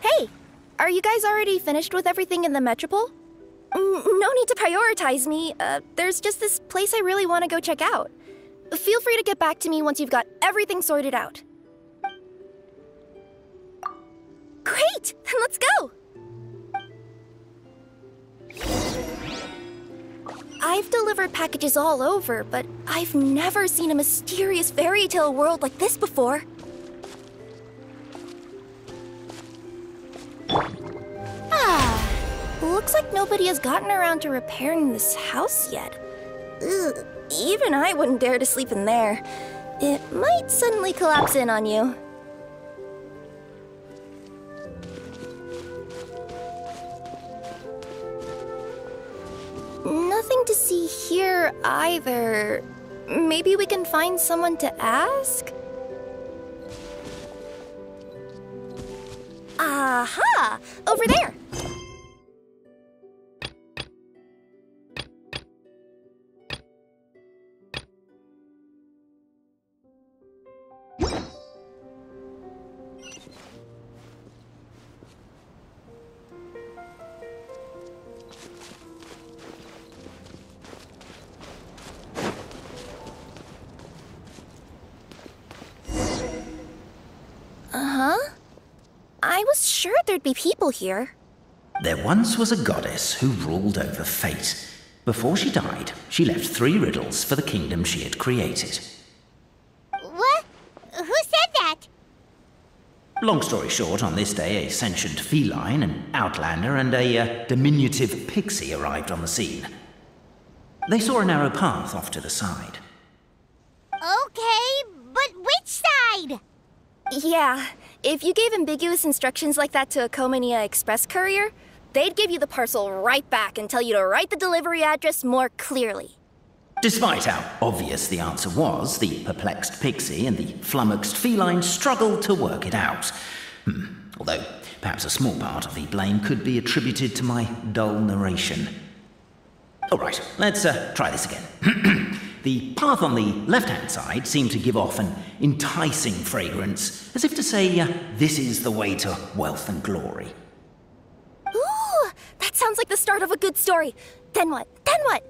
Hey, are you guys already finished with everything in the Metropole? No need to prioritize me. There's just this place I really want to go check out. Feel free to get back to me once you've got everything sorted out. Great! Then let's go! I've delivered packages all over, but I've never seen a mysterious fairy tale world like this before. Looks like nobody has gotten around to repairing this house yet. Ugh, even I wouldn't dare to sleep in there. It might suddenly collapse in on you. Nothing to see here either. Maybe we can find someone to ask? Aha! Over there! I was sure there'd be people here. There once was a goddess who ruled over fate. Before she died, she left 3 riddles for the kingdom she had created. What? Who said that? Long story short, on this day, a sentient feline, an outlander, and a diminutive pixie arrived on the scene. They saw a narrow path off to the side. Okay, but which side? Yeah, if you gave ambiguous instructions like that to a Comania Express courier, they'd give you the parcel right back and tell you to write the delivery address more clearly. Despite how obvious the answer was, the perplexed pixie and the flummoxed feline struggled to work it out. Although, perhaps a small part of the blame could be attributed to my dull narration. Alright, let's try this again. The path on the left-hand side seemed to give off an enticing fragrance, as if to say, this is the way to wealth and glory. Ooh, that sounds like the start of a good story. Then what? Then what?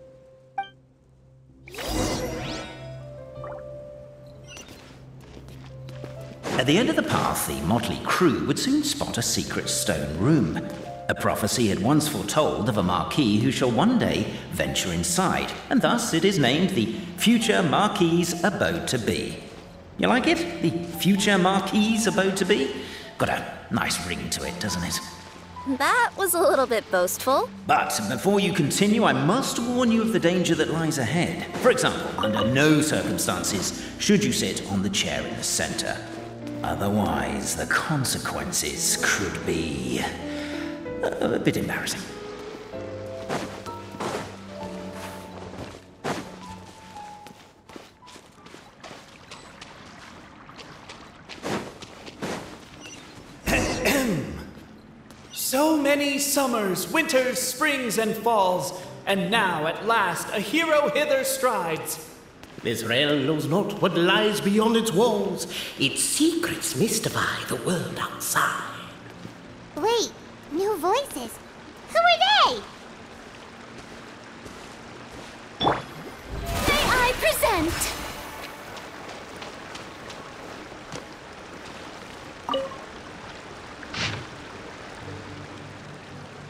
At the end of the path, the motley crew would soon spot a secret stone room. A prophecy had once foretold of a Marquis who shall one day venture inside, and thus it is named the Future Marquis's Abode to Be. You like it? The Future Marquis's Abode to Be? Got a nice ring to it, doesn't it? That was a little bit boastful. But before you continue, I must warn you of the danger that lies ahead. For example, under no circumstances should you sit on the chair in the center. Otherwise, the consequences could be a bit embarrassing. So many summers, winters, springs, and falls, and now at last a hero hither strides. This realm knows not what lies beyond its walls. Its secrets mystify the world outside. Wait, new voices. Who are they? May I present?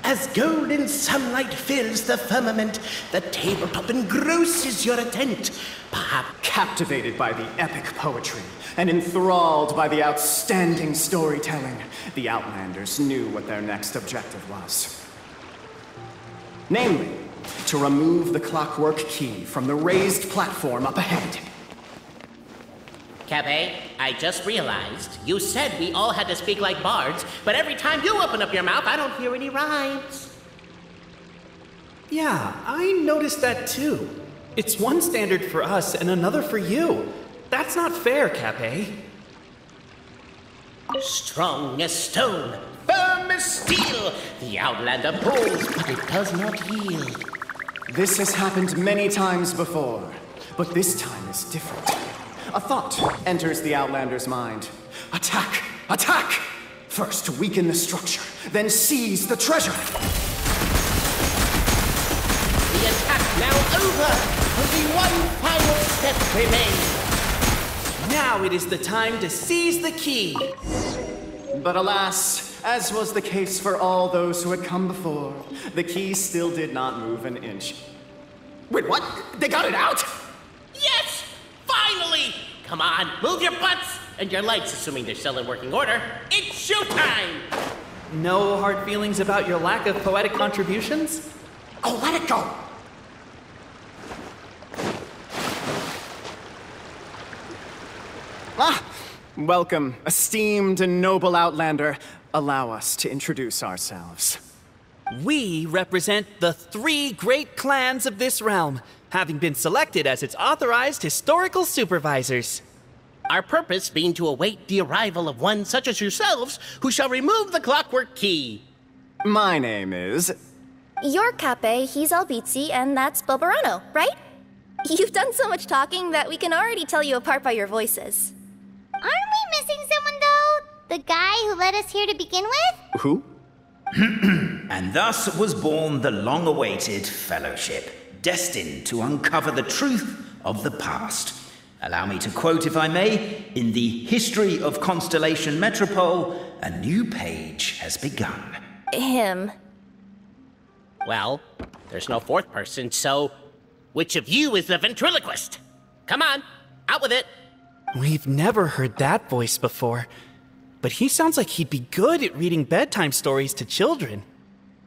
As golden sunlight fills the firmament, the tabletop engrosses your attent. Perhaps captivated by the epic poetry and enthralled by the outstanding storytelling, the Outlanders knew what their next objective was. Namely, to remove the clockwork key from the raised platform up ahead. Cafe, I just realized you said we all had to speak like bards, but every time you open up your mouth, I don't hear any rhymes. Yeah, I noticed that too. It's one standard for us and another for you. That's not fair, Cafe. Strong as stone, firm as steel, the Outlander pulls, but it does not yield. This has happened many times before, but this time is different. A thought enters the Outlander's mind. Attack! Attack! First, weaken the structure, then seize the treasure. The attack now over! Only one final step remains. Now it is the time to seize the key. But alas, as was the case for all those who had come before, the key still did not move an inch. Wait, what? They got it out? Yes! Finally! Come on, move your butts! And your lights, assuming they're still in working order. It's showtime! No hard feelings about your lack of poetic contributions? Oh, let it go! Ah! Welcome, esteemed and noble Outlander. Allow us to introduce ourselves. We represent the 3 great clans of this realm, having been selected as its authorized historical supervisors. Our purpose being to await the arrival of one such as yourselves, who shall remove the clockwork key. My name is... You're Cape, he's Albizzi, and that's Bobarano, right? You've done so much talking that we can already tell you apart by your voices. Aren't we missing someone, though? The guy who led us here to begin with? Who? And thus was born the long-awaited fellowship, destined to uncover the truth of the past. Allow me to quote, if I may, in the history of Constellation Metropole, a new page has begun. Him. Well, there's no fourth person, so which of you is the ventriloquist? Come on, out with it. We've never heard that voice before, but he sounds like he'd be good at reading bedtime stories to children.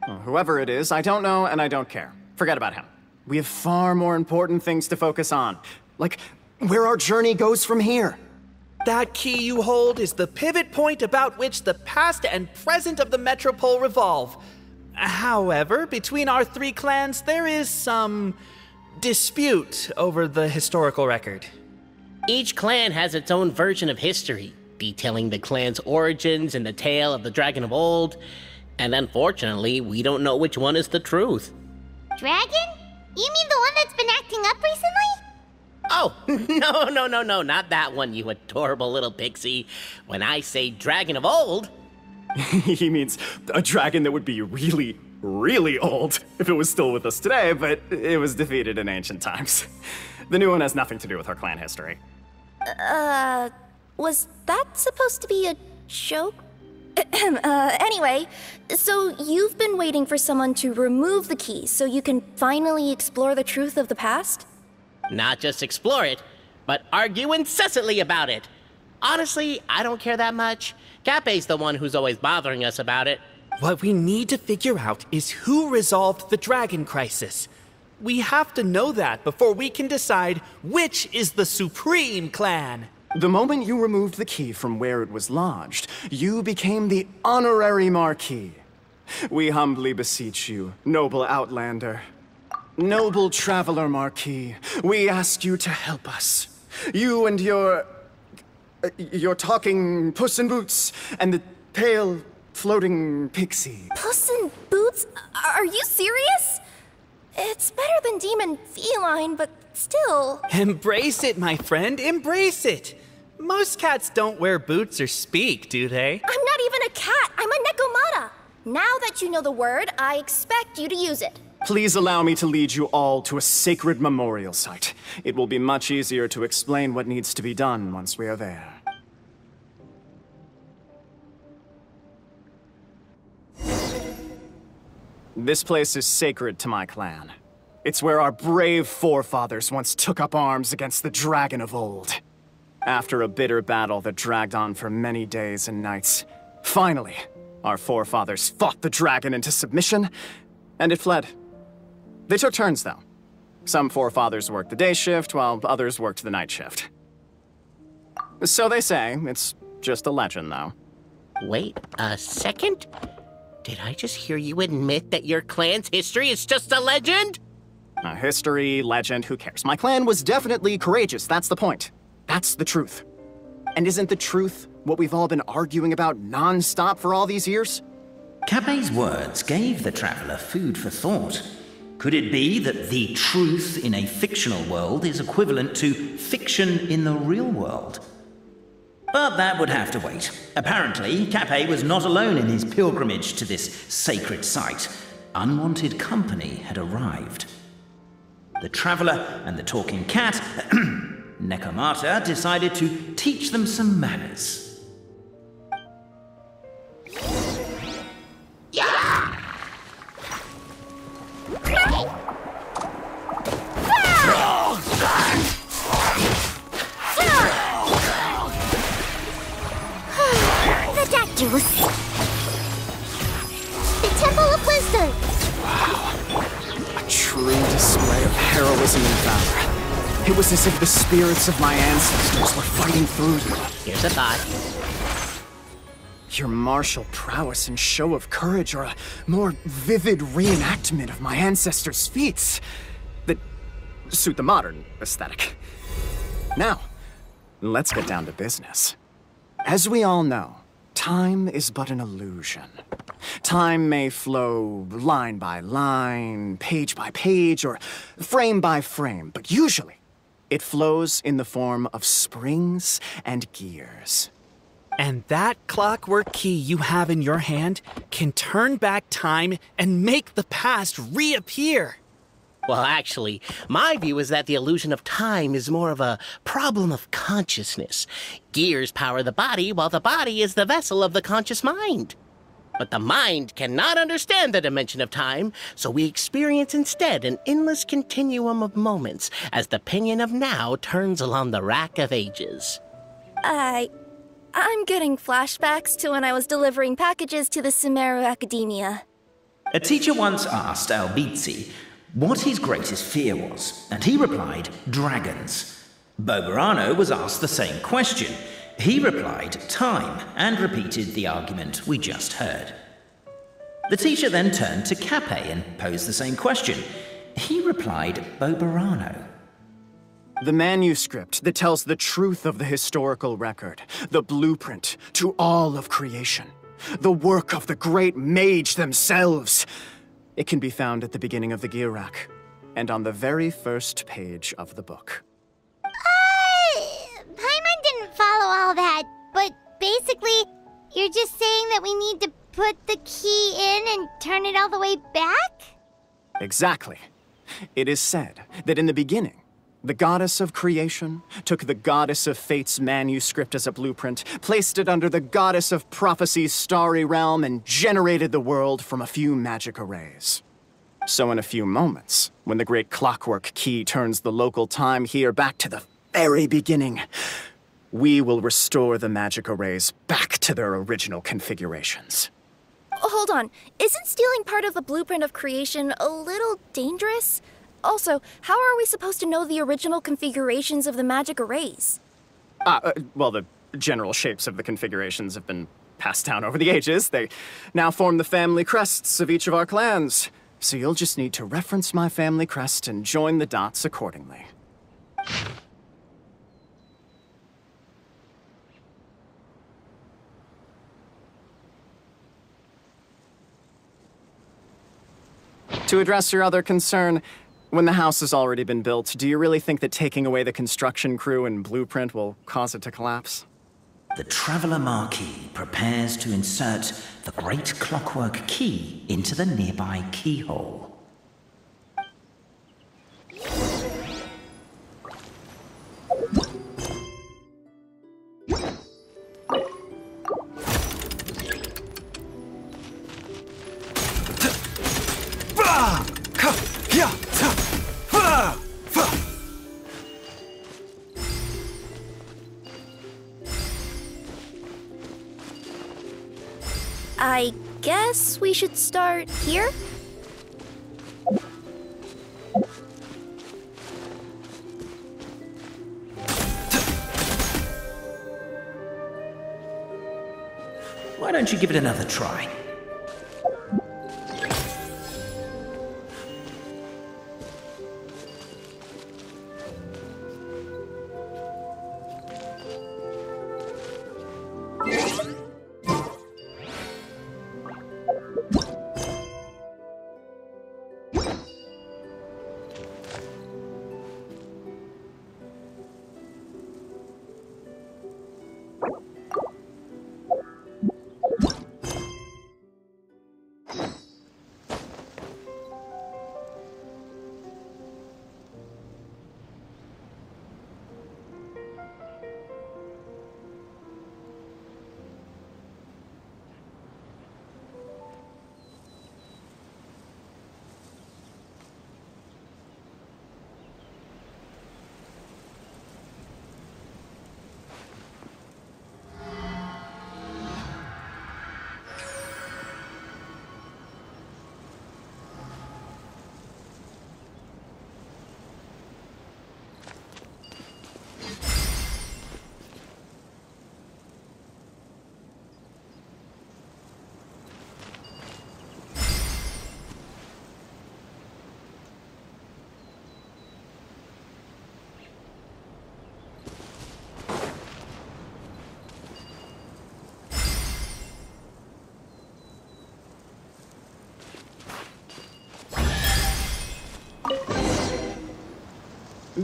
Well, whoever it is, I don't know and I don't care. Forget about him. We have far more important things to focus on. Like, where our journey goes from here. That key you hold is the pivot point about which the past and present of the Metropole revolve. However, between our 3 clans, there is some dispute over the historical record. Each clan has its own version of history, detailing the clan's origins and the tale of the Dragon of Old. And unfortunately, we don't know which one is the truth. Dragon? You mean the one that's been acting up recently? Oh, no, not that one, you adorable little pixie. When I say Dragon of Old... He means a dragon that would be really, really old if it was still with us today, but it was defeated in ancient times. The new one has nothing to do with our clan history. Was that supposed to be a joke? Anyway, so you've been waiting for someone to remove the key so you can finally explore the truth of the past? Not just explore it, but argue incessantly about it. Honestly, I don't care that much. Cape's the one who's always bothering us about it. What we need to figure out is who resolved the dragon crisis. We have to know that before we can decide which is the supreme clan. The moment you removed the key from where it was lodged, you became the honorary Marquis. We humbly beseech you, noble Outlander. Noble Traveler Marquis, we ask you to help us. You and your talking Puss in Boots and the pale floating pixie. Puss in Boots? Are you serious? It's better than demon feline, but still. Embrace it, my friend, embrace it. Most cats don't wear boots or speak, do they? I'm not even a cat, I'm a Nekomata. Now that you know the word, I expect you to use it. Please allow me to lead you all to a sacred memorial site. It will be much easier to explain what needs to be done once we are there. This place is sacred to my clan. It's where our brave forefathers once took up arms against the Dragon of Old. After a bitter battle that dragged on for many days and nights, finally, our forefathers fought the dragon into submission, and it fled. They took turns, though. Some forefathers worked the day shift, while others worked the night shift. So they say. It's just a legend, though. Wait a second? Did I just hear you admit that your clan's history is just a legend? History, legend, who cares? My clan was definitely courageous, that's the point. That's the truth. And isn't the truth what we've all been arguing about non-stop for all these years? Cape's words gave the traveler food for thought. Could it be that the truth in a fictional world is equivalent to fiction in the real world? But that would have to wait. Apparently, Capet was not alone in his pilgrimage to this sacred site. Unwanted company had arrived. The traveller and the talking cat, Necomata, decided to teach them some manners. The Temple of Wisdom! Wow. A true display of heroism and valor. It was as if the spirits of my ancestors were fighting through you. Here's a thought. Your martial prowess and show of courage are a more vivid reenactment of my ancestors' feats that suit the modern aesthetic. Now, let's get down to business. As we all know, time is but an illusion. Time may flow line by line, page by page, or frame by frame, but usually it flows in the form of springs and gears. And that clockwork key you have in your hand can turn back time and make the past reappear. Well, actually, my view is that the illusion of time is more of a problem of consciousness. Gears power the body, while the body is the vessel of the conscious mind. But the mind cannot understand the dimension of time, so we experience instead an endless continuum of moments as the pinion of now turns along the rack of ages. I'm getting flashbacks to when I was delivering packages to the Sumeru Academia. A teacher once asked Albizzi what his greatest fear was, and he replied, dragons. Boberano was asked the same question. He replied, time, and repeated the argument we just heard. The teacher then turned to Capet and posed the same question. He replied, Boberano. The manuscript that tells the truth of the historical record, the blueprint to all of creation, the work of the great mage themselves. It can be found at the beginning of the gear rack, and on the very first page of the book. Paimon didn't follow all that, but basically, you're just saying that we need to put the key in and turn it all the way back? Exactly. It is said that in the beginning, the goddess of creation took the goddess of fate's manuscript as a blueprint, placed it under the goddess of prophecy's starry realm, and generated the world from a few magic arrays. So in a few moments, when the great clockwork key turns the local time here back to the very beginning, we will restore the magic arrays back to their original configurations. Hold on, isn't stealing part of the blueprint of creation a little dangerous? Also, how are we supposed to know the original configurations of the magic arrays? Well, the general shapes of the configurations have been passed down over the ages. They now form the family crests of each of our clans. So you'll just need to reference my family crest and join the dots accordingly. To address your other concern, when the house has already been built, do you really think that taking away the construction crew and blueprint will cause it to collapse? The Traveller Marquis prepares to insert the great clockwork key into the nearby keyhole. I guess we should start here? Why don't you give it another try?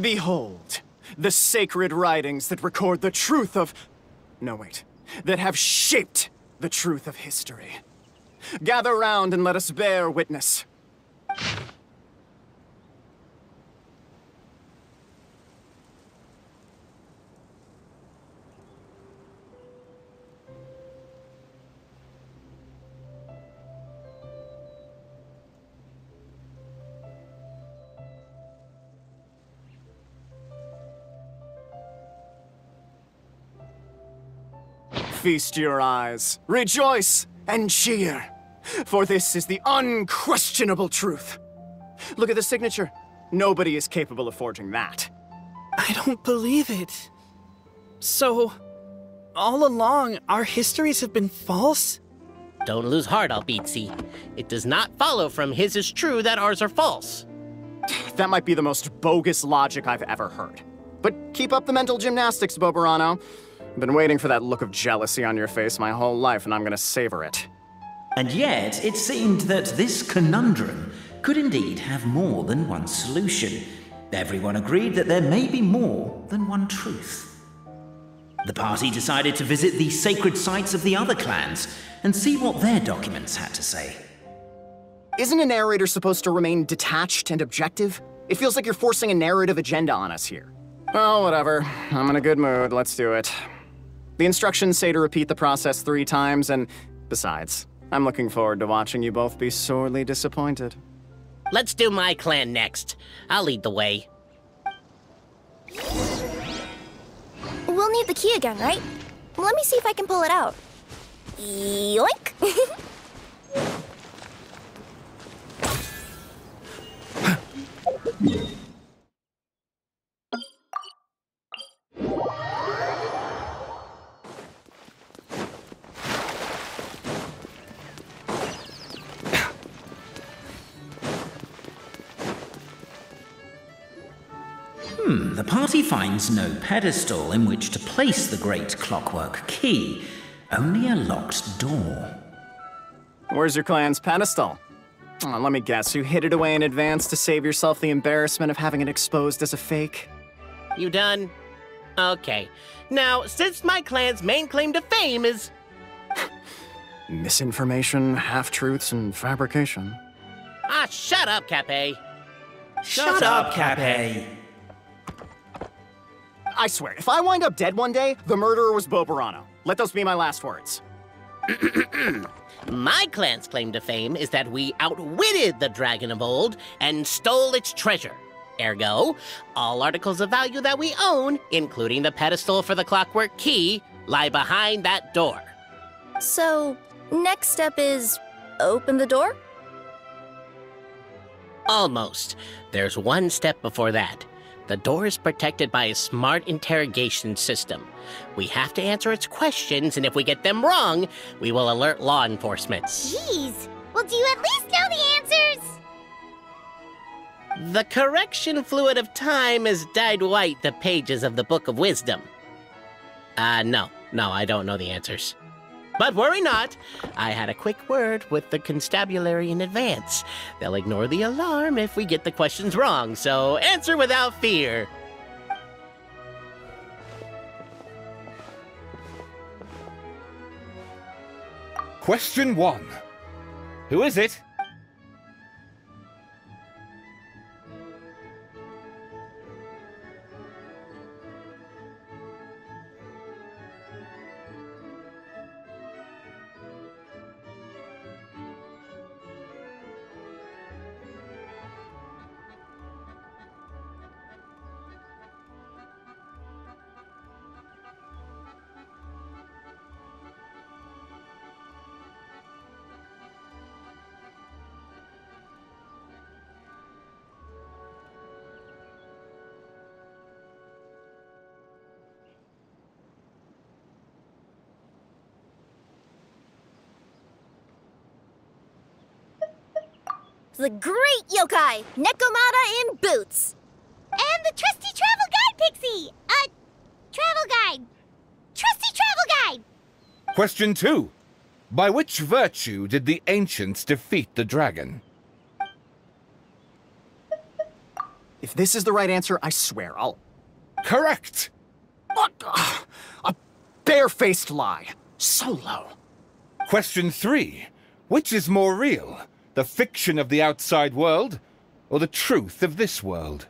Behold, the sacred writings that record the truth of... No, wait. That have shaped the truth of history. Gather round and let us bear witness. Feast your eyes, rejoice, and cheer, for this is the unquestionable truth. Look at the signature. Nobody is capable of forging that. I don't believe it. So, all along, our histories have been false? Don't lose heart, Albizzi. It does not follow from his is true that ours are false. That might be the most bogus logic I've ever heard. But keep up the mental gymnastics, Boberano. I've been waiting for that look of jealousy on your face my whole life, and I'm gonna savor it. And yet, it seemed that this conundrum could indeed have more than one solution. Everyone agreed that there may be more than one truth. The party decided to visit the sacred sites of the other clans and see what their documents had to say. Isn't a narrator supposed to remain detached and objective? It feels like you're forcing a narrative agenda on us here. Oh, whatever. I'm in a good mood. Let's do it. The instructions say to repeat the process 3 times, and besides, I'm looking forward to watching you both be sorely disappointed. Let's do my clan next. I'll lead the way. We'll need the key again, right? Let me see if I can pull it out. Yoink! The party finds no pedestal in which to place the great clockwork key, only a locked door. Where's your clan's pedestal? Oh, let me guess, you hid it away in advance to save yourself the embarrassment of having it exposed as a fake? You done? Okay. Now, since my clan's main claim to fame is... Misinformation, half-truths, and fabrication. Ah, shut up, Cape. Shut up, Cape! I swear, if I wind up dead one day, the murderer was Boberano. Let those be my last words. My clan's claim to fame is that we outwitted the dragon of old and stole its treasure. Ergo, all articles of value that we own, including the pedestal for the clockwork key, lie behind that door. So, next step is open the door? Almost. There's one step before that. The door is protected by a smart interrogation system. We have to answer its questions, and if we get them wrong, we will alert law enforcement. Jeez. Well, do you at least know the answers? The correction fluid of time has dyed white the pages of the Book of Wisdom. No, I don't know the answers. But worry not, I had a quick word with the constabulary in advance. They'll ignore the alarm if we get the questions wrong, so answer without fear. Question 1. Who is it? The great yokai, Nekomata in boots. And the trusty travel guide, Pixie! Travel guide. Trusty travel guide! Question 2. By which virtue did the ancients defeat the dragon? If this is the right answer, I swear I'll... Correct! What? A barefaced lie. So low. Question 3. Which is more real? The fiction of the outside world, or the truth of this world?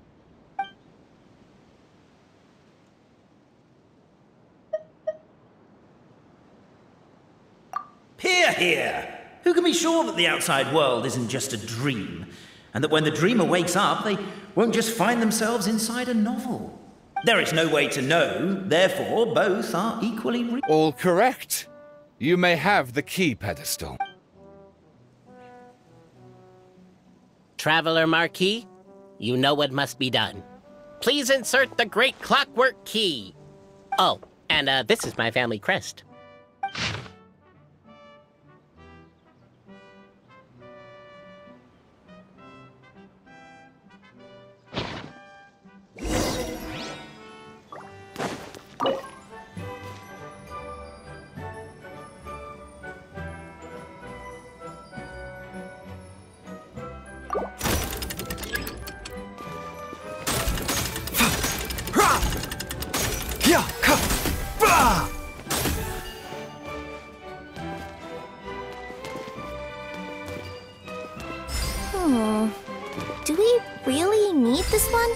Hear, hear! Who can be sure that the outside world isn't just a dream? And that when the dreamer wakes up, they won't just find themselves inside a novel? There is no way to know, therefore both are equally real. All correct. You may have the key pedestal. Traveler Marquis, you know what must be done. Please insert the great clockwork key. Oh, and this is my family crest. Do we really need this one?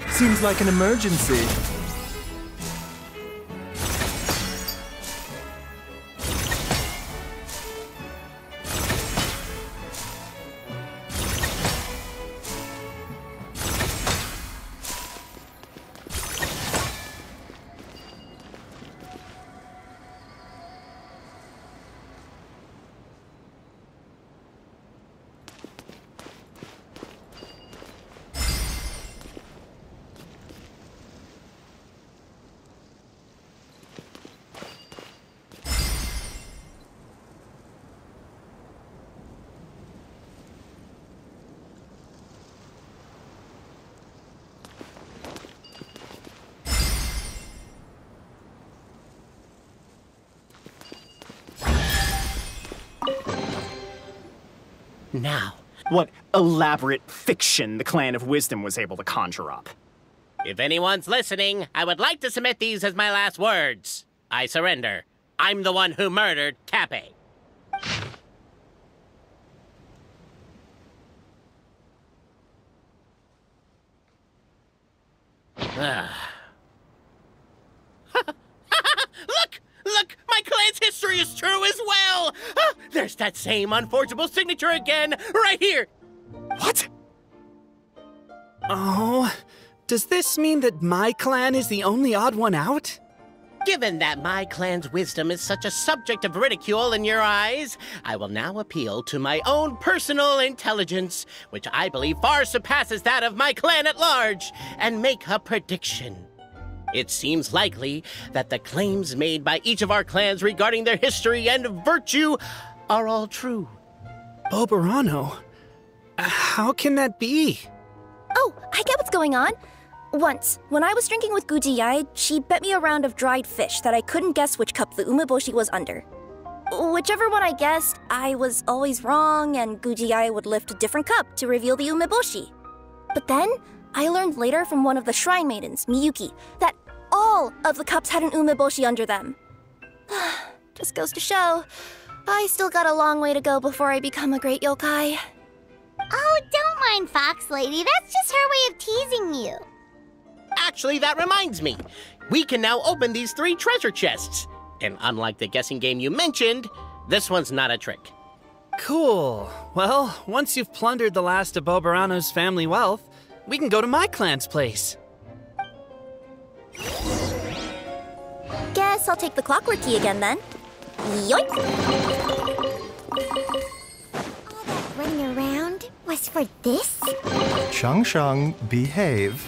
Seems like an emergency. Now, What elaborate fiction the Clan of Wisdom was able to conjure up. if anyone's listening, I would like to submit these as my last words. I surrender. I'm the one who murdered Cappy. Look! My clan's history is true as well! There's that same unforgeable signature again, right here! What? Oh, does this mean that my clan is the only odd one out? Given that my clan's wisdom is such a subject of ridicule in your eyes, I will now appeal to my own personal intelligence, which I believe far surpasses that of my clan at large, and make a prediction. It seems likely that the claims made by each of our clans regarding their history and virtue are all true. Boberano? How can that be? Oh, I get what's going on. Once, when I was drinking with Gujiyai, she bet me a round of dried fish that I couldn't guess which cup the umeboshi was under. Whichever one I guessed, I was always wrong, and Gujiyai would lift a different cup to reveal the umeboshi. But then, I learned later from one of the shrine maidens, Miyuki, that all of the cups had an umeboshi under them. Just goes to show, I still got a long way to go before I become a great yokai. Oh, don't mind Fox Lady. That's just her way of teasing you. Actually, that reminds me. We can now open these 3 treasure chests. And unlike the guessing game you mentioned, this one's not a trick. Cool. Well, once you've plundered the last of Boberano's family wealth, we can go to my clan's place. Guess I'll take the clockwork key again then. Yoink! All that running around was for this? Shang, behave.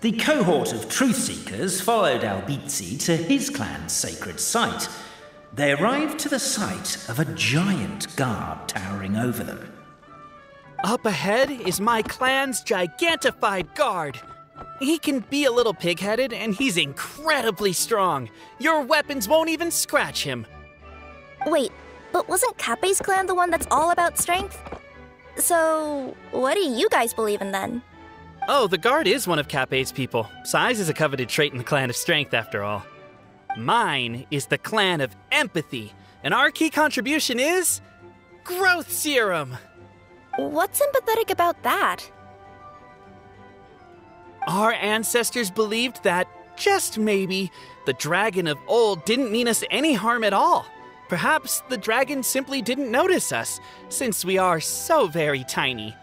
the cohort of truth-seekers followed Albizzi to his clan's sacred site. They arrived to the site of a giant guard towering over them. Up ahead is my clan's gigantified guard. He can be a little pig-headed, and he's incredibly strong. Your weapons won't even scratch him. Wait, but wasn't Kappei's clan the one that's all about strength? So, what do you guys believe in then? Oh, the guard is one of Kappei's people. Size is a coveted trait in the clan of strength, after all. Mine is the clan of empathy, and our key contribution is growth serum. What's empathetic about that? Our ancestors believed that, just maybe, the dragon of old didn't mean us any harm at all. Perhaps the dragon simply didn't notice us, since we are so very tiny.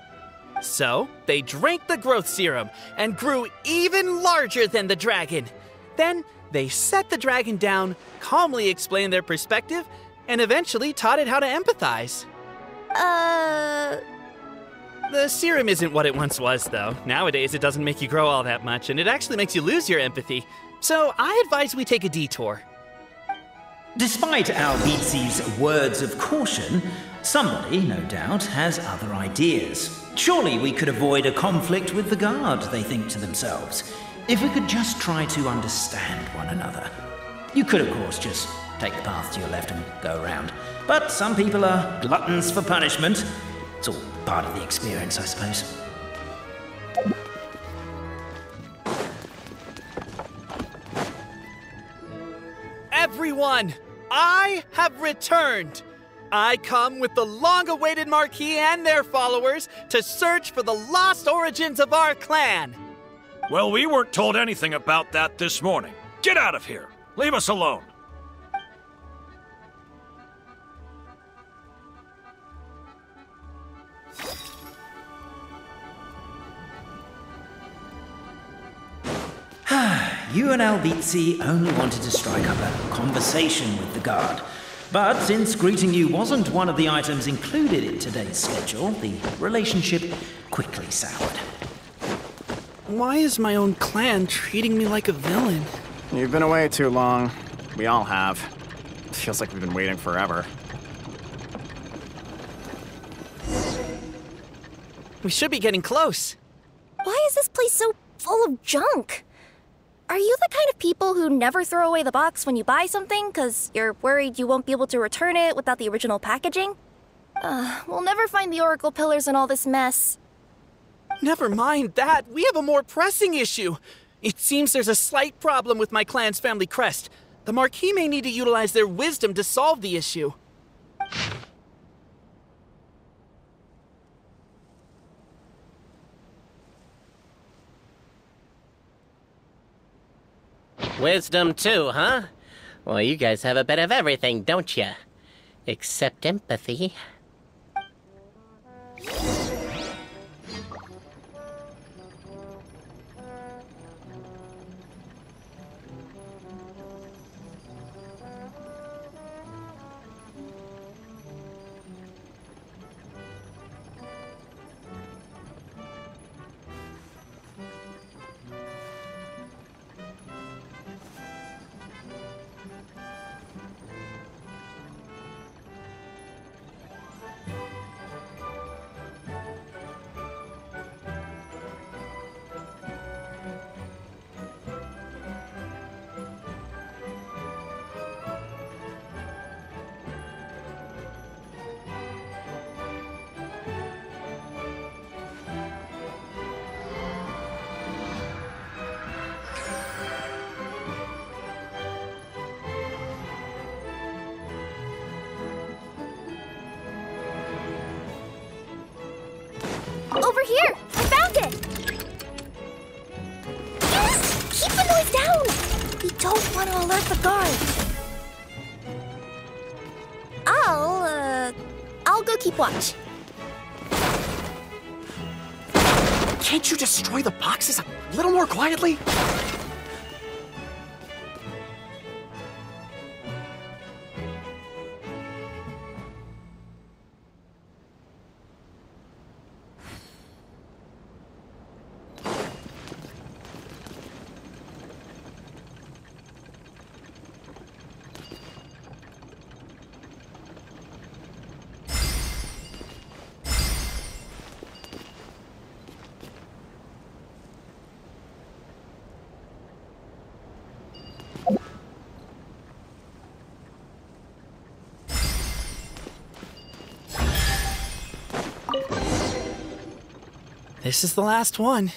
So, they drank the growth serum and grew even larger than the dragon. Then, they set the dragon down, calmly explained their perspective, and eventually taught it how to empathize. The serum isn't what it once was, though. Nowadays, it doesn't make you grow all that much, and it actually makes you lose your empathy. So, I advise we take a detour. Despite Albizzi's words of caution, somebody, no doubt, has other ideas. Surely we could avoid a conflict with the guard, they think to themselves, if we could just try to understand one another. You could, of course, just take the path to your left and go around. But some people are gluttons for punishment. It's all part of the experience, I suppose. Everyone, I have returned. I come with the long-awaited Marquis and their followers to search for the lost origins of our clan. Well, we weren't told anything about that this morning. Get out of here. Leave us alone. You and Albizzi only wanted to strike up a conversation with the guard. But since greeting you wasn't one of the items included in today's schedule, the relationship quickly soured. Why is my own clan treating me like a villain? You've been away too long. We all have. Feels like we've been waiting forever. We should be getting close. Why is this place so full of junk? Are you the kind of people who never throw away the box when you buy something because you're worried you won't be able to return it without the original packaging? We'll never find the Oracle Pillars in all this mess. Never mind that. We have a more pressing issue. It seems there's a slight problem with my clan's family crest. The Marquis may need to utilize their wisdom to solve the issue. Wisdom too, huh? Well, you guys have a bit of everything, don't you? Except empathy. Over here! I found it! Yes! Keep the noise down! We don't want to alert the guard. I'll go keep watch. Can't you destroy the boxes a little more quietly? This is the last one.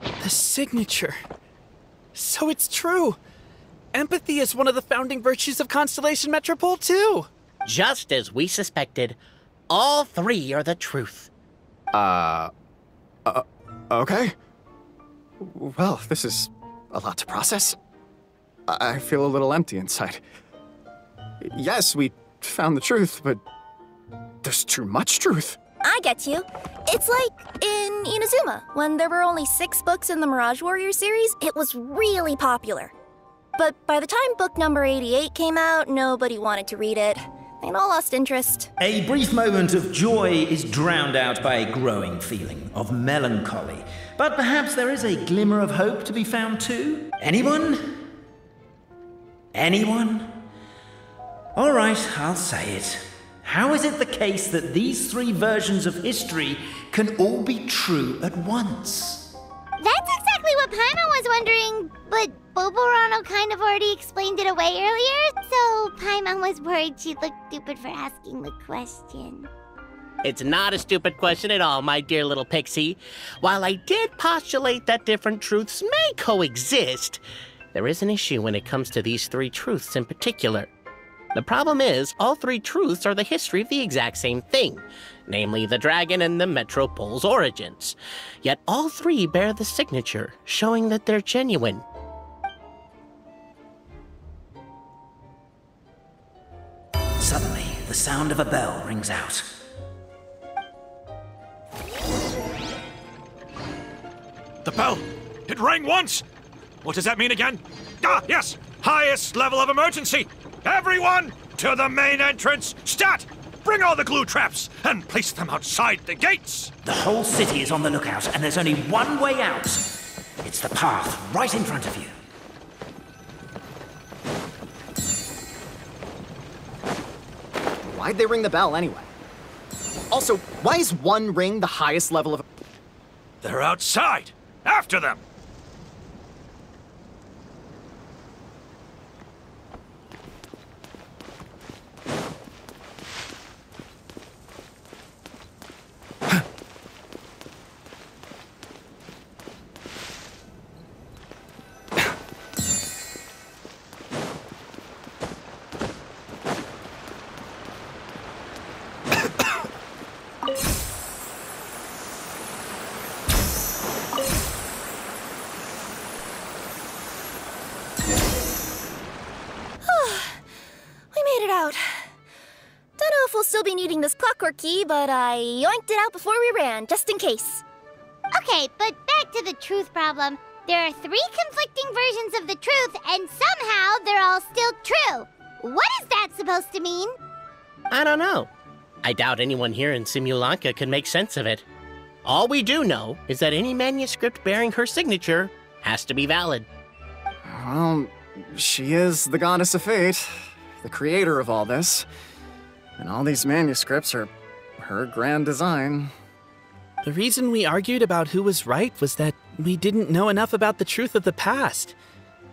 The signature. So it's true. Empathy is one of the founding virtues of Constellation Metropole, too. Just as we suspected, all three are the truth. Okay. Well, this is a lot to process. I feel a little empty inside. Yes, we found the truth, but there's too much truth. I get you. It's like in Inazuma, when there were only 6 books in the Mirage Warrior series, it was really popular. But by the time book number 88 came out, nobody wanted to read it. They'd all lost interest. A brief moment of joy is drowned out by a growing feeling of melancholy. But perhaps there is a glimmer of hope to be found too? Anyone? Anyone? All right, I'll say it. How is it the case that these 3 versions of history can all be true at once? That's exactly what Paimon was wondering, but Boborano kind of already explained it away earlier, so Paimon was worried she'd look stupid for asking the question. It's not a stupid question at all, my dear little pixie. While I did postulate that different truths may coexist, there is an issue when it comes to these 3 truths in particular. The problem is, all 3 truths are the history of the exact same thing, namely the dragon and the Metropole's origins. Yet all 3 bear the signature, showing that they're genuine. Suddenly, the sound of a bell rings out. The bell! It rang once! What does that mean again? Ah, yes! Highest level of emergency! Everyone, to the main entrance! Stat! Bring all the glue traps and place them outside the gates! The whole city is on the lookout, and there's only one way out. It's the path right in front of you. Why'd they ring the bell anyway? Also, why is 1 ring the highest level of... They're outside! After them! Don't know if we'll still be needing this clockwork key, but I yoinked it out before we ran, just in case. Okay, but back to the truth problem. There are 3 conflicting versions of the truth, and somehow they're all still true. What is that supposed to mean? I don't know. I doubt anyone here in Simulanka can make sense of it. All we do know is that any manuscript bearing her signature has to be valid. Well, she is the goddess of fate, the creator of all this. And all these manuscripts are her grand design. The reason we argued about who was right was that we didn't know enough about the truth of the past.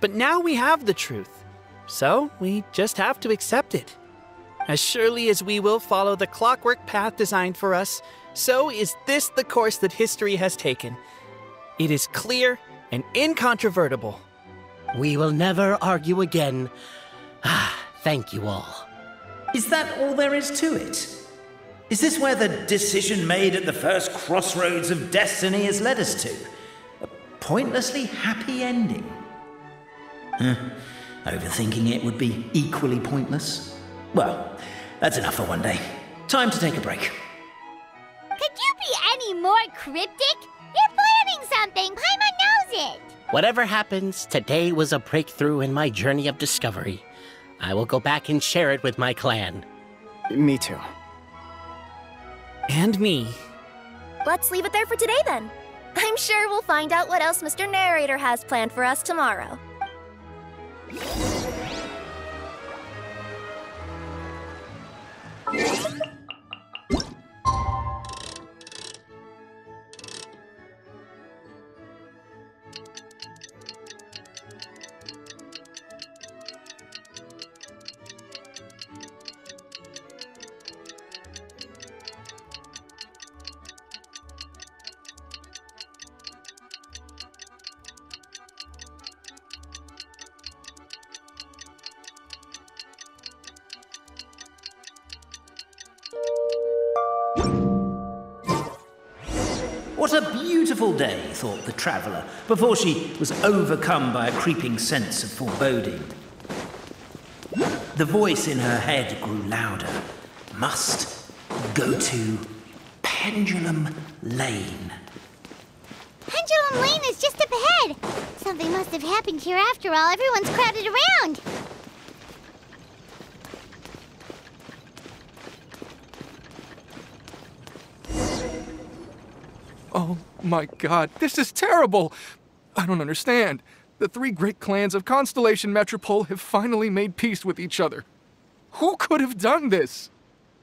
But now we have the truth. So we just have to accept it. As surely as we will follow the clockwork path designed for us, so is this the course that history has taken. It is clear and incontrovertible. We will never argue again. Thank you all. Is that all there is to it? Is this where the decision made at the first crossroads of destiny has led us to? A pointlessly happy ending? Overthinking it would be equally pointless. Well, that's enough for one day. Time to take a break. Could you be any more cryptic? You're planning something. Paimon knows it. Whatever happens, today was a breakthrough in my journey of discovery. I will go back and share it with my clan. Me too. And me. Let's leave it there for today, then. I'm sure we'll find out what else Mr. Narrator has planned for us tomorrow. a beautiful day, thought the traveller, before she was overcome by a creeping sense of foreboding. The voice in her head grew louder. Must go to Pendulum Lane. Pendulum Lane is just up ahead. Something must have happened here after all. Everyone's crowded around. Oh my god, this is terrible! I don't understand. The three great clans of Constellation Metropole have finally made peace with each other. Who could have done this?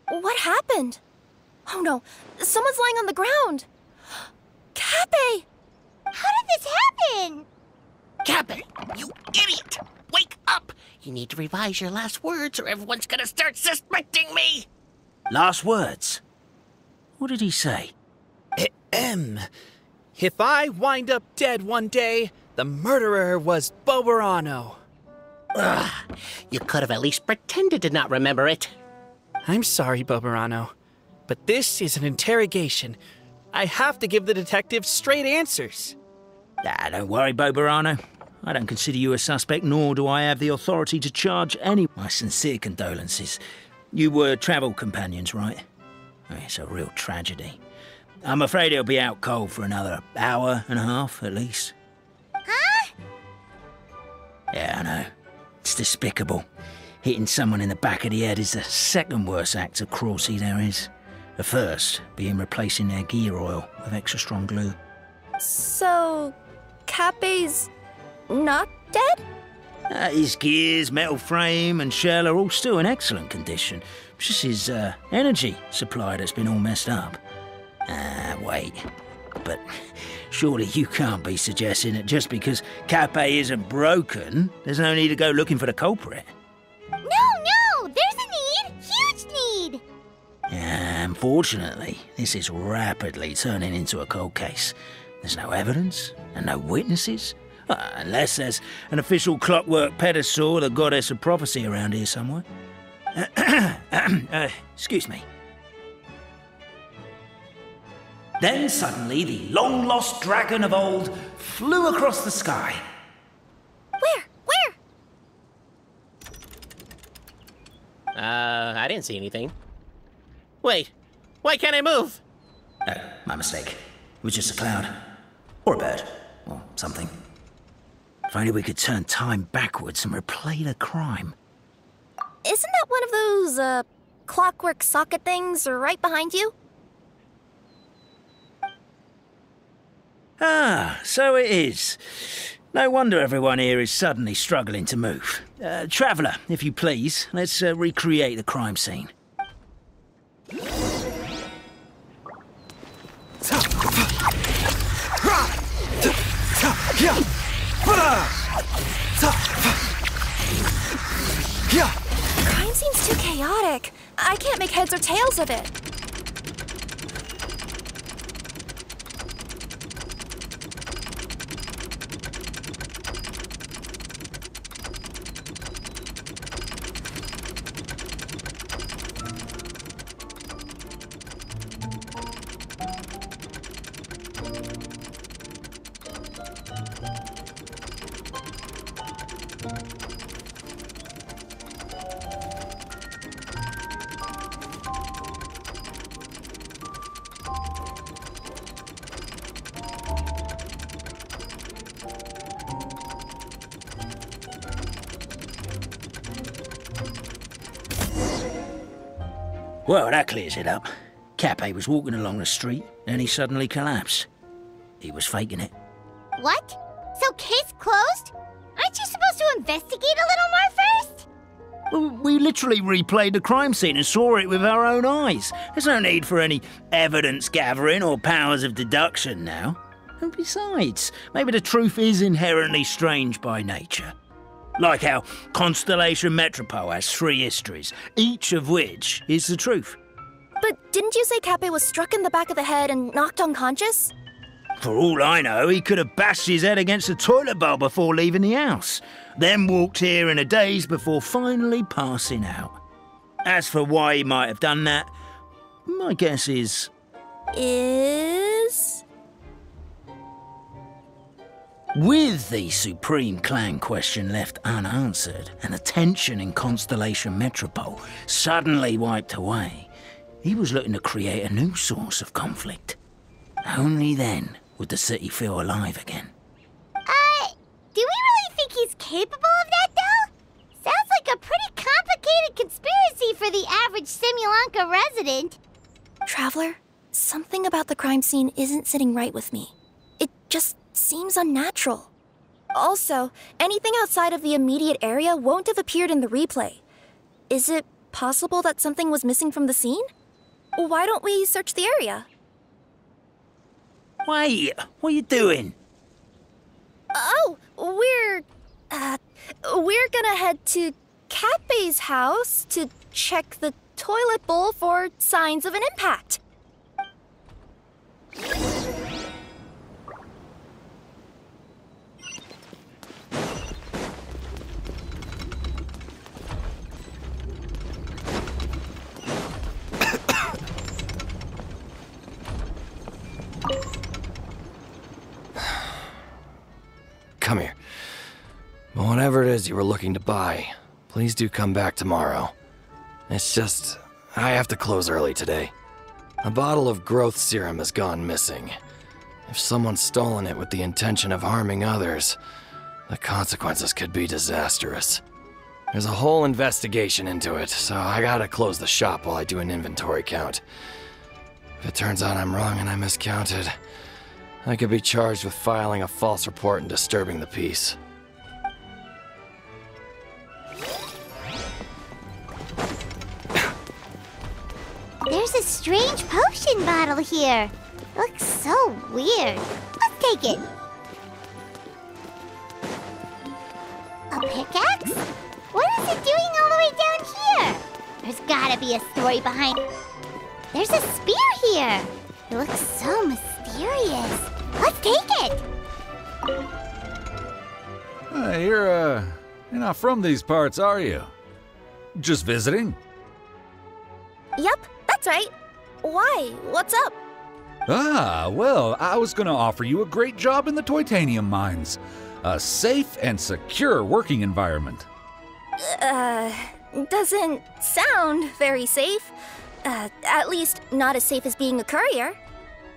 What happened? Oh no, someone's lying on the ground. Cappe! How did this happen? Cappe, you idiot! Wake up! You need to revise your last words or everyone's gonna start suspecting me! Last words? What did he say? If I wind up dead one day, the murderer was Boberano. Ugh, you could have at least pretended to not remember it. I'm sorry, Boberano, but this is an interrogation. I have to give the detective straight answers. Don't worry, Boberano. I don't consider you a suspect, nor do I have the authority to charge any. My sincere condolences. You were travel companions, right? It's a real tragedy. I'm afraid he'll be out cold for another hour and a half, at least. Huh? Yeah, I know. It's despicable. Hitting someone in the back of the head is the second worst act of cruelty there is. The first being replacing their gear oil with extra strong glue. So, Cappe's not dead? His gears, metal frame and shell are all still in excellent condition. It's just his energy supply that's been all messed up. Wait. But surely you can't be suggesting that just because Cappe isn't broken, there's no need to go looking for the culprit. No! There's a need! Huge need! Unfortunately, this is rapidly turning into a cold case. There's no evidence and no witnesses. Unless there's an official clockwork pedestal, the goddess of prophecy around here somewhere. Excuse me. Then suddenly the long-lost dragon of old flew across the sky. Where? I didn't see anything. Wait, why can't I move? Oh, my mistake. It was just a cloud. Or a bird. Or something. If only we could turn time backwards and replay the crime. Isn't that one of those, clockwork socket things right behind you? So it is. No wonder everyone here is suddenly struggling to move. Traveller, if you please, let's recreate the crime scene. Crime seems too chaotic. I can't make heads or tails of it. Well, that clears it up. Cappe was walking along the street, then he suddenly collapsed. He was faking it. What? So case closed? Aren't you supposed to investigate a little more first? Well, we literally replayed the crime scene and saw it with our own eyes. There's no need for any evidence gathering or powers of deduction now. And besides, maybe the truth is inherently strange by nature. Like how Constellation Metropole has 3 histories, each of which is the truth. But didn't you say Cappe was struck in the back of the head and knocked unconscious? For all I know, he could have bashed his head against a toilet bowl before leaving the house, then walked here in a daze before finally passing out. As for why he might have done that, my guess is... With the Supreme Clan question left unanswered and the tension in Constellation Metropole suddenly wiped away, he was looking to create a new source of conflict. Only then would the city feel alive again. Do we really think he's capable of that, though? Sounds like a pretty complicated conspiracy for the average Simulanka resident. Traveler, something about the crime scene isn't sitting right with me. It just seems unnatural. Also, anything outside of the immediate area won't have appeared in the replay. Is it possible that something was missing from the scene? Why don't we search the area? Wait, what are you doing? Oh, we're gonna head to Katbei's house to check the toilet bowl for signs of an impact. Come here. Whatever it is you were looking to buy, please do come back tomorrow. It's just, I have to close early today. A bottle of growth serum has gone missing. If someone's stolen it with the intention of harming others, the consequences could be disastrous. There's a whole investigation into it, so I gotta close the shop while I do an inventory count. If it turns out I'm wrong and I miscounted, I could be charged with filing a false report and disturbing the peace. There's a strange potion bottle here. Looks so weird. Let's take it. A pickaxe? What is it doing all the way down here? There's gotta be a story behind it. There's a spear here. It looks so mysterious. Let's take it. You're not from these parts, are you? Just visiting? Yep, that's right. Why? What's up? Ah, well, I was gonna offer you a great job in the Titanium mines. A safe and secure working environment. Doesn't sound very safe. At least not as safe as being a courier.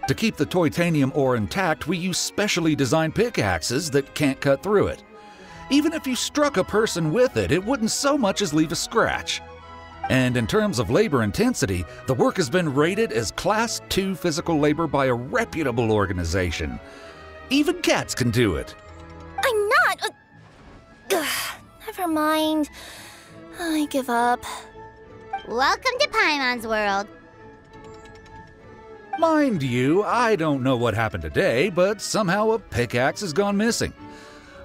To keep the titanium ore intact, we use specially designed pickaxes that can't cut through it. Even if you struck a person with it, it wouldn't so much as leave a scratch. And in terms of labor intensity, the work has been rated as Class 2 physical labor by a reputable organization. Even cats can do it. I'm not... never mind. I give up. Welcome to Paimon's world. Mind you, I don't know what happened today, but somehow a pickaxe has gone missing.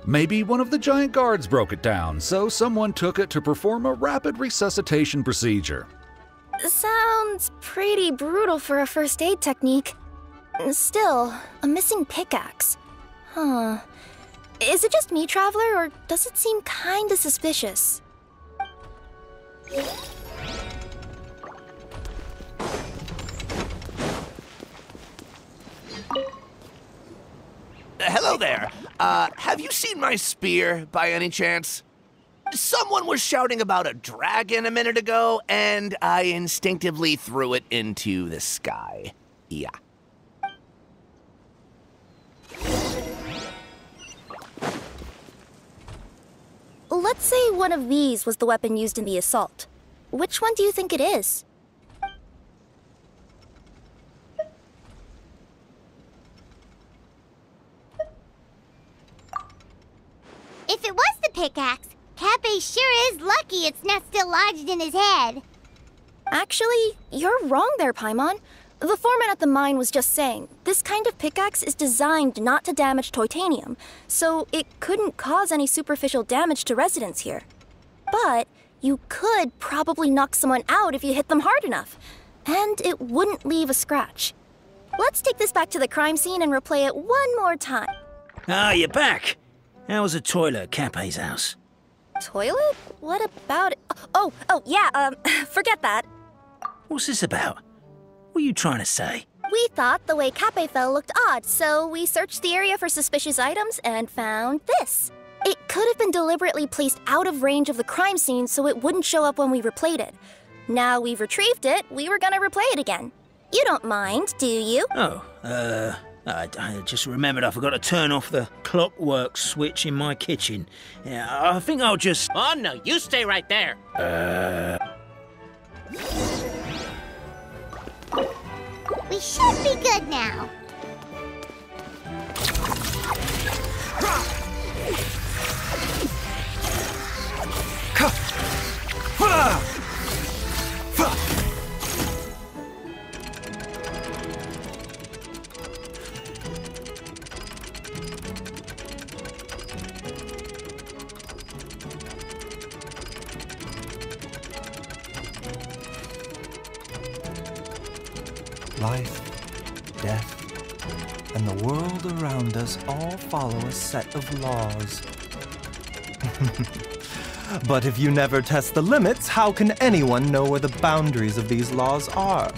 Maybe one of the giant guards broke it down, so someone took it to perform a rapid resuscitation procedure. Sounds pretty brutal for a first aid technique. Still, a missing pickaxe. Huh. Is it just me, Traveler, or does it seem kinda suspicious? Hello there. Have you seen my spear by any chance? Someone was shouting about a dragon a minute ago, and I instinctively threw it into the sky. Yeah. Let's say one of these was the weapon used in the assault. Which one do you think it is? If it was the pickaxe, Cappe sure is lucky it's not still lodged in his head. Actually, you're wrong there, Paimon. The foreman at the mine was just saying, this kind of pickaxe is designed not to damage titanium, so it couldn't cause any superficial damage to residents here. But you could probably knock someone out if you hit them hard enough, and it wouldn't leave a scratch. Let's take this back to the crime scene and replay it one more time. Ah, you're back. How was the toilet at Cape's house? Toilet? What about it? Oh, yeah, forget that. What's this about? What are you trying to say? We We thought the way Cape fell looked odd, so we searched the area for suspicious items and found this. It could have been deliberately placed out of range of the crime scene so it wouldn't show up when we replayed it. Now we've retrieved it, we were gonna replay it again. You don't mind, do you? I just remembered I forgot to turn off the clockwork switch in my kitchen. Yeah, I think I'll just... Oh, no, you stay right there. We should be good now. Life, death, and the world around us all follow a set of laws. But if you never test the limits, how can anyone know where the boundaries of these laws are?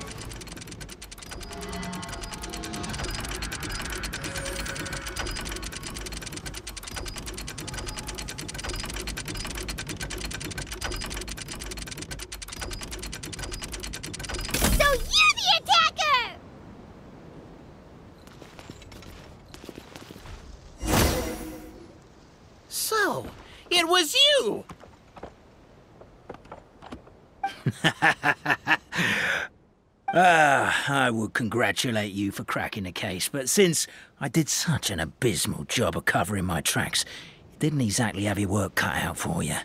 So, it was you! I would congratulate you for cracking the case, but since I did such an abysmal job of covering my tracks, it didn't exactly have your work cut out for you.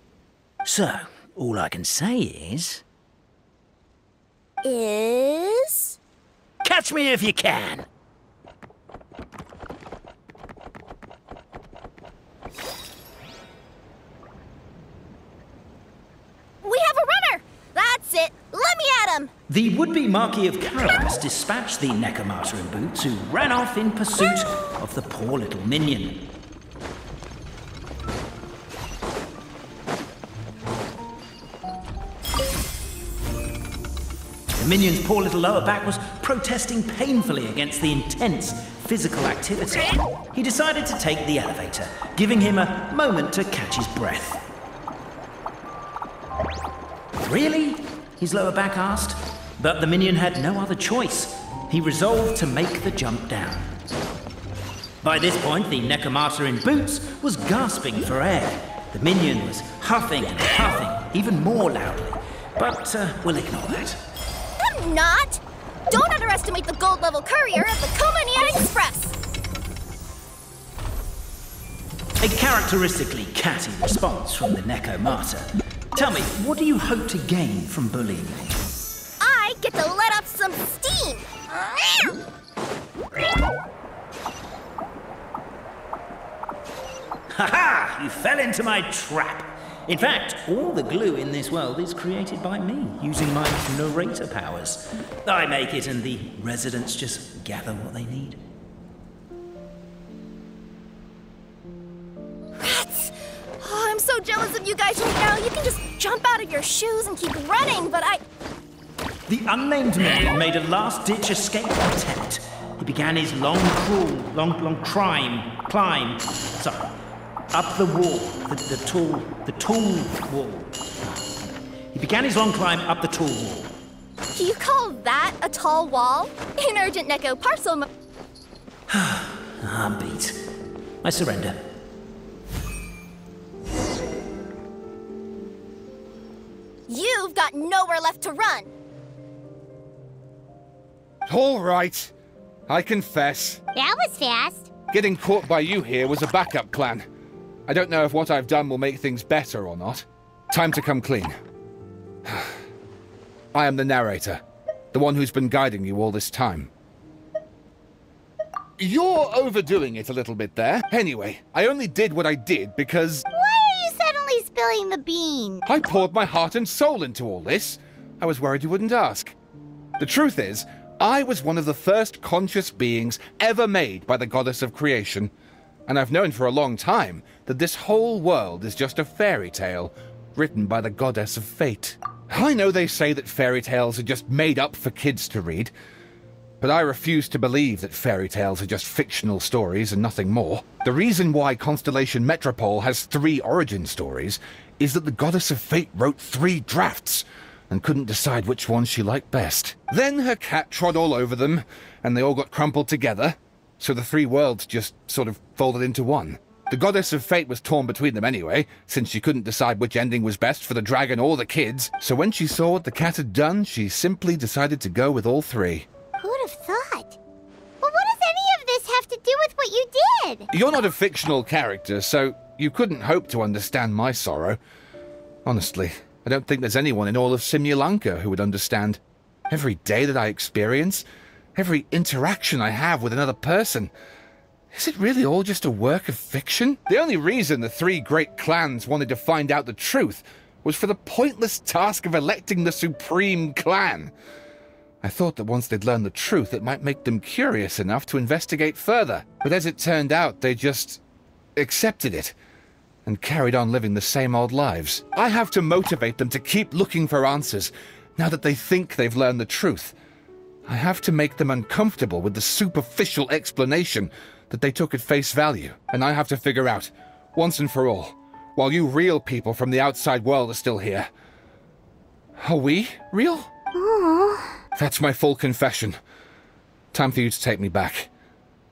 So, all I can say is... Catch me if you can! We have a runner! That's it! Let me at him! The would-be Marquis of Carabas dispatched the Necromancer in boots, who ran off in pursuit of the poor little minion. The minion's poor little lower back was protesting painfully against the intense physical activity. He decided to take the elevator, giving him a moment to catch his breath. Really? His lower back asked. But the minion had no other choice. He resolved to make the jump down. By this point, the Necromancer in boots was gasping for air. The minion was huffing and puffing, even more loudly. But we'll ignore that. I'm not! Don't underestimate the gold-level courier of the Komania Express! A characteristically catty response from the Necromancer. Tell me, what do you hope to gain from bullying me? I get to let off some steam! Ha-ha! You fell into my trap! In fact, all the glue in this world is created by me, using my narrator powers. I make it and the residents just gather what they need. Rats! Oh, I'm so jealous of you guys right now. You can just jump out of your shoes and keep running, but The unnamed man made a last-ditch escape attempt. He began his long climb, up the wall, the tall wall. He began his long climb up the tall wall. Do you call that a tall wall? In urgent Neko parcel I'm beat. I surrender. You've got nowhere left to run. All right. I confess. That was fast. Getting caught by you here was a backup plan. I don't know if what I've done will make things better or not. Time to come clean. I am the narrator, the one who's been guiding you all this time. You're overdoing it a little bit there. Anyway, I only did what I did because... Why are you suddenly spilling the beans? I poured my heart and soul into all this. I was worried you wouldn't ask. The truth is, I was one of the first conscious beings ever made by the goddess of creation. And I've known for a long time that this whole world is just a fairy tale written by the goddess of fate. I know they say that fairy tales are just made up for kids to read, but I refuse to believe that fairy tales are just fictional stories and nothing more. The reason why Constellation Metropole has 3 origin stories is that the Goddess of Fate wrote 3 drafts and couldn't decide which one she liked best. Then her cat trod all over them, and they all got crumpled together, so the 3 worlds just sort of folded into one. The Goddess of Fate was torn between them anyway, since she couldn't decide which ending was best for the dragon or the kids, so when she saw what the cat had done, she simply decided to go with all 3. Who'd have thought? But what does any of this have to do with what you did? You're not a fictional character, so you couldn't hope to understand my sorrow. Honestly, I don't think there's anyone in all of Simulanka who would understand. Every day that I experience, every interaction I have with another person, is it really all just a work of fiction? The only reason the 3 great clans wanted to find out the truth was for the pointless task of electing the supreme clan. I thought that once they'd learned the truth, it might make them curious enough to investigate further. But as it turned out, they just accepted it and carried on living the same old lives. I have to motivate them to keep looking for answers now that they think they've learned the truth. I have to make them uncomfortable with the superficial explanation that they took at face value. And I have to figure out, once and for all, while you real people from the outside world are still here, are we real? Aww. That's my full confession. Time for you to take me back.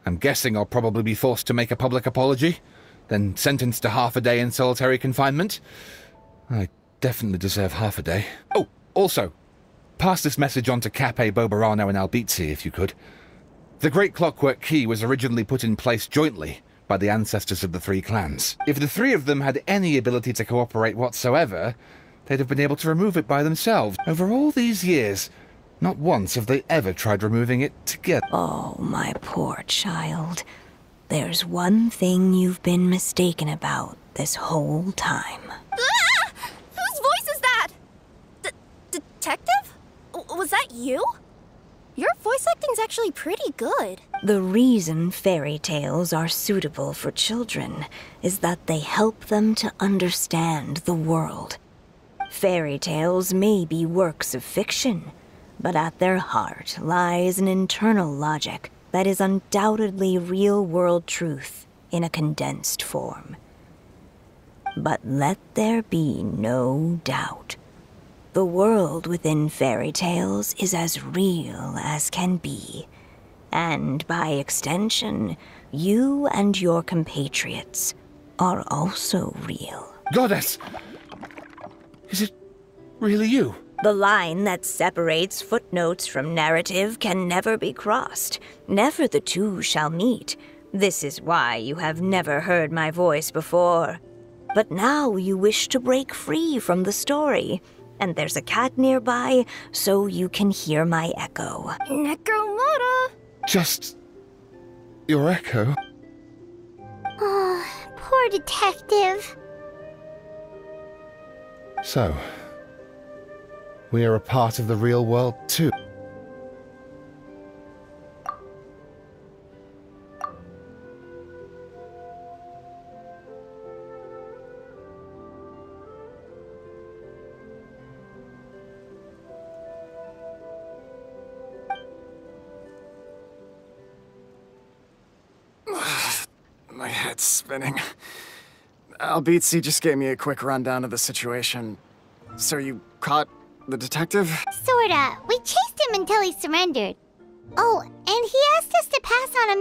I'm guessing I'll probably be forced to make a public apology, then sentenced to half a day in solitary confinement. I definitely deserve half a day. Oh, also, pass this message on to Cape, Bobarano, and Albizzi, if you could. The Great Clockwork Key was originally put in place jointly by the ancestors of the 3 clans. If the 3 of them had any ability to cooperate whatsoever, they'd have been able to remove it by themselves. Over all these years, not once have they ever tried removing it together. Oh, my poor child. There's one thing you've been mistaken about this whole time. Ah! Whose voice is that? Detective? Was that you? Your voice acting's actually pretty good. The reason fairy tales are suitable for children is that they help them to understand the world. Fairy tales may be works of fiction, but at their heart lies an internal logic that is undoubtedly real-world truth in a condensed form. But let there be no doubt. The world within fairy tales is as real as can be. And by extension, you and your compatriots are also real. Goddess! Is it really you? The line that separates footnotes from narrative can never be crossed. Never the two shall meet. This is why you have never heard my voice before. But now you wish to break free from the story. And there's a cat nearby, so you can hear my echo. Necromora! Just your echo? Oh, poor detective. So, we are a part of the real world too. My head's spinning. Albizzi just gave me a quick rundown of the situation. So you caught the detective? Sorta. We chased him until he surrendered. Oh, and he asked us to pass on a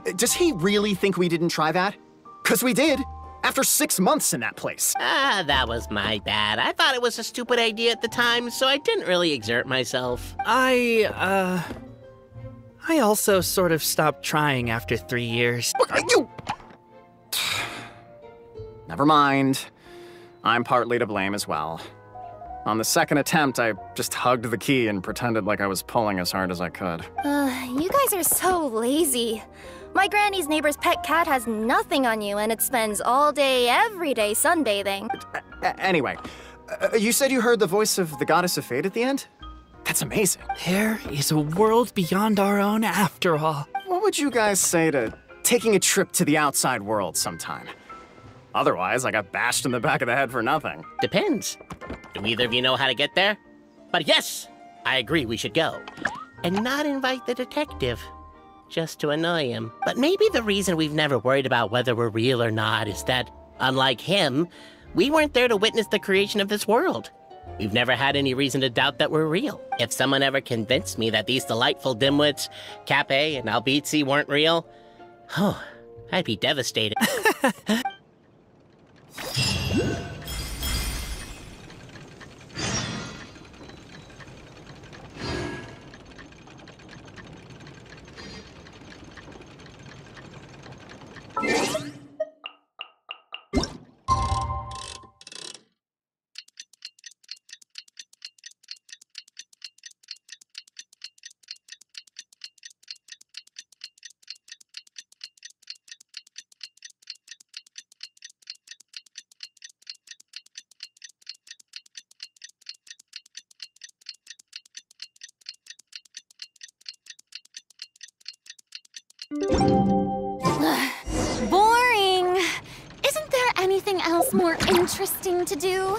message. Does he really think we didn't try that? 'Cause we did! After 6 months in that place. That was my bad. I thought it was a stupid idea at the time, so I didn't really exert myself. I also sort of stopped trying after 3 years. You... Never mind. I'm partly to blame as well. On the second attempt, I just hugged the key and pretended like I was pulling as hard as I could. You guys are so lazy. My granny's neighbor's pet cat has nothing on you, and it spends all day, every day sunbathing. Anyway, you said you heard the voice of the Goddess of Fate at the end? That's amazing. There is a world beyond our own after all. What would you guys say to taking a trip to the outside world sometime? Otherwise, I got bashed in the back of the head for nothing. Depends. Do either of you know how to get there? But yes, I agree we should go. And not invite the detective, just to annoy him. But maybe the reason we've never worried about whether we're real or not is that, unlike him, we weren't there to witness the creation of this world. We've never had any reason to doubt that we're real. If someone ever convinced me that these delightful dimwits, Cape and Albizzi, weren't real, oh, I'd be devastated. Boring! Isn't there anything else more interesting to do?